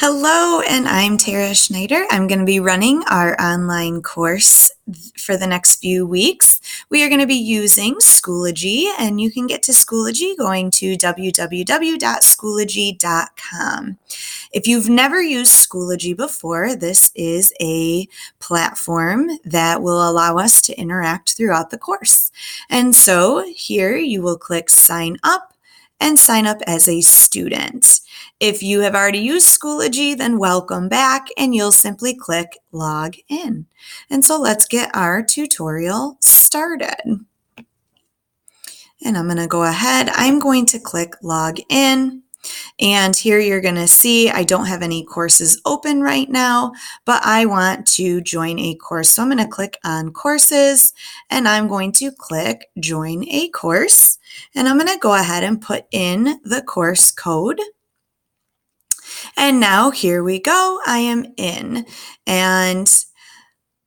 Hello, and I'm Tara Schneider. I'm going to be running our online course for the next few weeks. We are going to be using Schoology, and you can get to Schoology going to www.schoology.com. If you've never used Schoology before, this is a platform that will allow us to interact throughout the course. And so here you will click Sign Up and sign up as a student. If you have already used Schoology, then welcome back, and you'll simply click Log In. And so let's get our tutorial started. And I'm going to go ahead. I'm going to click Log In. And here you're going to see I don't have any courses open right now, but I want to join a course. So I'm going to click on Courses, and I'm going to click Join a Course. And I'm going to go ahead and put in the course code. And now here we go. I am in. And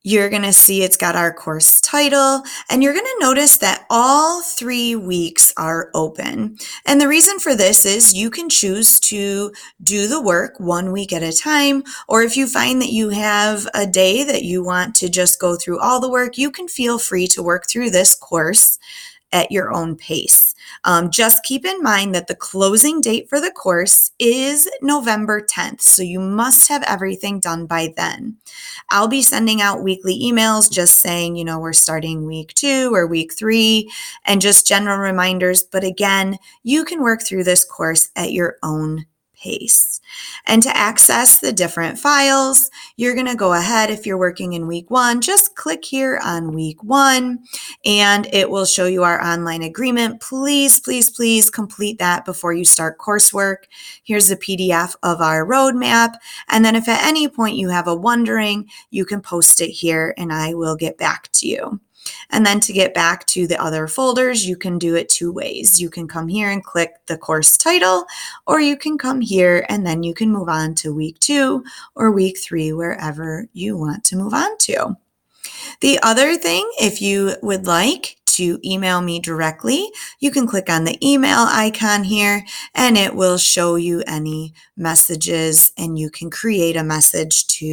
you're going to see it's got our course title, and you're going to notice that all 3 weeks are open. And the reason for this is you can choose to do the work 1 week at a time, or if you find that you have a day that you want to just go through all the work, you can feel free to work through this course at your own pace. Just keep in mind that the closing date for the course is November 10th, so you must have everything done by then. I'll be sending out weekly emails just saying, we're starting week 2 or week 3 and just general reminders. But again, you can work through this course at your own pace. And to access the different files, you're going to go ahead. If you're working in week 1, just click here on week 1 and it will show you our online agreement. Please, please, please complete that before you start coursework. Here's a PDF of our roadmap. And then if at any point you have a wondering, you can post it here and I will get back to you. And then to get back to the other folders, you can do it 2 ways. You can come here and click the course title, or you can come here and then you can move on to week 2 or week 3, wherever you want to move on to. The other thing, if you would like to email me directly, you can click on the email icon here and it will show you any messages, and you can create a message to